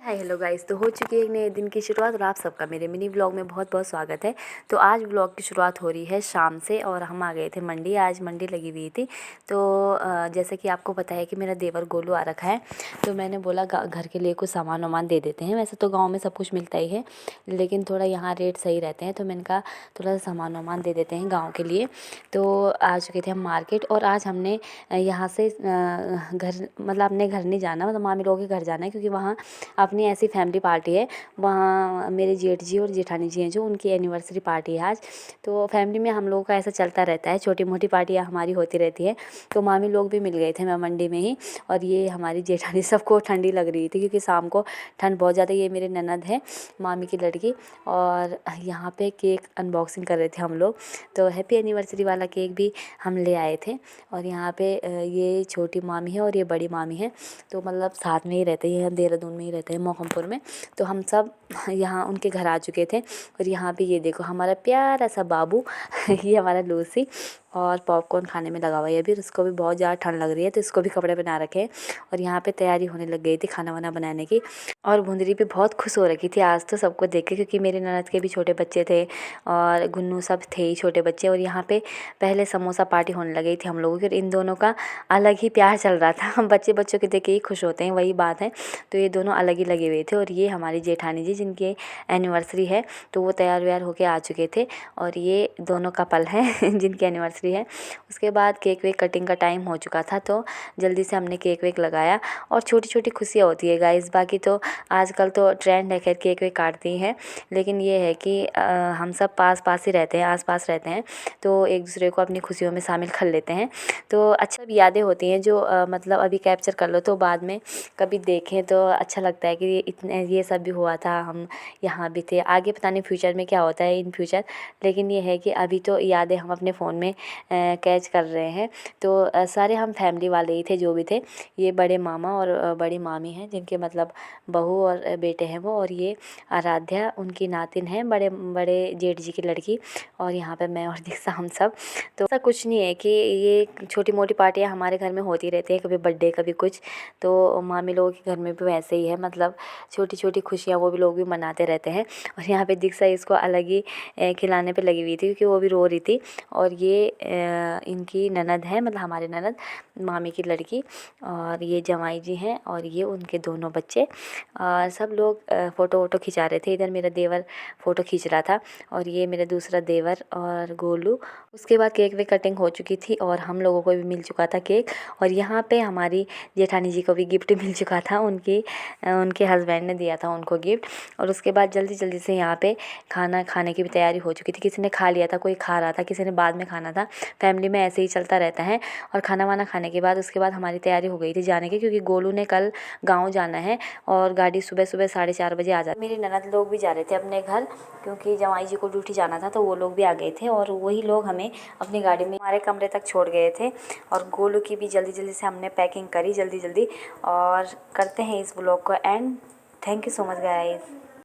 Hi hello guys, तो हो चुकी है एक नए दिन की शुरुआत और आप सबका मेरे मिनी व्लॉग में बहुत बहुत स्वागत है। तो आज व्लॉग की शुरुआत हो रही है शाम से और हम आ गए थे मंडी। आज मंडी लगी हुई थी। तो जैसे कि आपको पता है कि मेरा देवर गोलू आ रखा है, तो मैंने बोला घर के लिए कुछ सामान वामान दे देते हैं। वैसे तो गाँव में सब कुछ मिलता ही है, लेकिन थोड़ा यहाँ रेट सही रहते हैं, तो मैंने कहा थोड़ा सा सामान वामान दे देते हैं गाँव के लिए। तो आ चुके थे हम मार्केट और आज हमने यहाँ से घर मतलब अपने घर नहीं जाना, मतलब मामी लोगों के घर जाना है, क्योंकि वहाँ अपनी ऐसी फैमिली पार्टी है। वहाँ मेरे जेठ जी और जेठानी जी हैं जो, उनकी एनिवर्सरी पार्टी है आज। तो फैमिली में हम लोगों का ऐसा चलता रहता है, छोटी मोटी पार्टियाँ हमारी होती रहती है। तो मामी लोग भी मिल गए थे मैं मंडी में ही, और ये हमारी जेठानी सबको ठंडी लग रही थी क्योंकि शाम को ठंड बहुत ज़्यादा। ये मेरे ननद है, मामी की लड़की, और यहाँ पे केक अनबॉक्सिंग कर रहे थे हम लोग। तो हैप्पी एनिवर्सरी वाला केक भी हम ले आए थे। और यहाँ पे ये छोटी मामी है और ये बड़ी मामी है, तो मतलब साथ में ही रहते हैं, देहरादून में ही रहते हैं, मोहम्मदपुर में। तो हम सब यहाँ उनके घर आ चुके थे। और यहाँ पे ये देखो हमारा प्यारा सा बाबू ये हमारा लूसी, और पॉपकॉर्न खाने में लगा हुआ है अभी। उसको भी बहुत ज़्यादा ठंड लग रही है, तो इसको भी कपड़े बना रखे हैं। और यहाँ पे तैयारी होने लग गई थी खाना वाना बनाने की। और भुंदरी भी बहुत खुश हो रखी थी आज तो सबको देख के, क्योंकि मेरे ननद के भी छोटे बच्चे थे और गुन्नू सब थे ही छोटे बच्चे। और यहाँ पे पहले समोसा पार्टी होने लगी थी हम लोगों की, और इन दोनों का अलग ही प्यार चल रहा था। हम बच्चे बच्चों के देख के ही खुश होते हैं, वही बात है। तो ये दोनों अलग ही लगे हुए थे। और ये हमारी जेठानी जी जिनकी एनिवर्सरी है, तो वो तैयार व्यार होके आ चुके थे। और ये दोनों कपल हैं जिनकी एनिवर्सरी है। उसके बाद केक वेक कटिंग का टाइम हो चुका था, तो जल्दी से हमने केक वेक लगाया। और छोटी छोटी खुशियाँ होती है गाइस। बाकी तो आजकल तो ट्रेंड है खैर केक वेक काटती हैं, लेकिन ये है कि हम सब पास पास ही रहते हैं, आस पास रहते हैं, तो एक दूसरे को अपनी खुशियों में शामिल कर लेते हैं। तो अच्छा भी यादें होती हैं जो मतलब अभी कैप्चर कर लो, तो बाद में कभी देखें तो अच्छा लगता है कि इतने ये सब भी हुआ था, हम यहाँ भी थे। आगे पता नहीं फ्यूचर में क्या होता है इन फ्यूचर, लेकिन ये है कि अभी तो यादें हम अपने फ़ोन में कैच कर रहे हैं। तो सारे हम फैमिली वाले ही थे जो भी थे। ये बड़े मामा और बड़ी मामी हैं, जिनके मतलब बहू और बेटे हैं वो। और ये आराध्या उनकी नातिन है, बड़े बड़े जेठ जी की लड़की। और यहाँ पे मैं और दीक्षा, हम सब। तो ऐसा कुछ नहीं है कि ये छोटी मोटी पार्टियाँ हमारे घर में होती रहती हैं, कभी बर्थडे कभी कुछ। तो मामी लोगों के घर में भी वैसे ही है, मतलब छोटी छोटी खुशियाँ वो भी लोग भी मनाते रहते हैं। और यहाँ पे दीक्षा इसको अलग ही खिलाने पे लगी हुई थी, क्योंकि वो भी रो रही थी। और ये इनकी ननद है, मतलब हमारे ननद मामी की लड़की। और ये जमाई जी हैं, और ये उनके दोनों बच्चे। सब लोग फ़ोटो वोटो खिंचा रहे थे। इधर मेरा देवर फ़ोटो खींच रहा था, और ये मेरा दूसरा देवर और गोलू। उसके बाद केक वेक कटिंग हो चुकी थी और हम लोगों को भी मिल चुका था केक। और यहाँ पे हमारी जेठानी जी को भी गिफ्ट मिल चुका था, उनके हस्बैंड ने दिया था उनको गिफ्ट। और उसके बाद जल्दी जल्दी से यहाँ पे खाना खाने की भी तैयारी हो चुकी थी। किसी ने खा लिया था, कोई खा रहा था, किसी ने बाद में खाना था। फैमिली में ऐसे ही चलता रहता है। और खाना वाना खाने के बाद उसके बाद हमारी तैयारी हो गई थी जाने की, क्योंकि गोलू ने कल गाँव जाना है और गाड़ी सुबह सुबह 4:30 बजे आ जाती। मेरी ननद लोग भी जा रहे थे अपने घर, क्योंकि जमाई जी को ड्यूटी जाना था, तो वो लोग भी आ गए थे। और वही लोग हमें अपनी गाड़ी में हमारे कमरे तक छोड़ गए थे। और गोलू की भी जल्दी जल्दी से हमने पैकिंग करी जल्दी जल्दी। और करते हैं इस ब्लॉग को and. Thank you so much guys.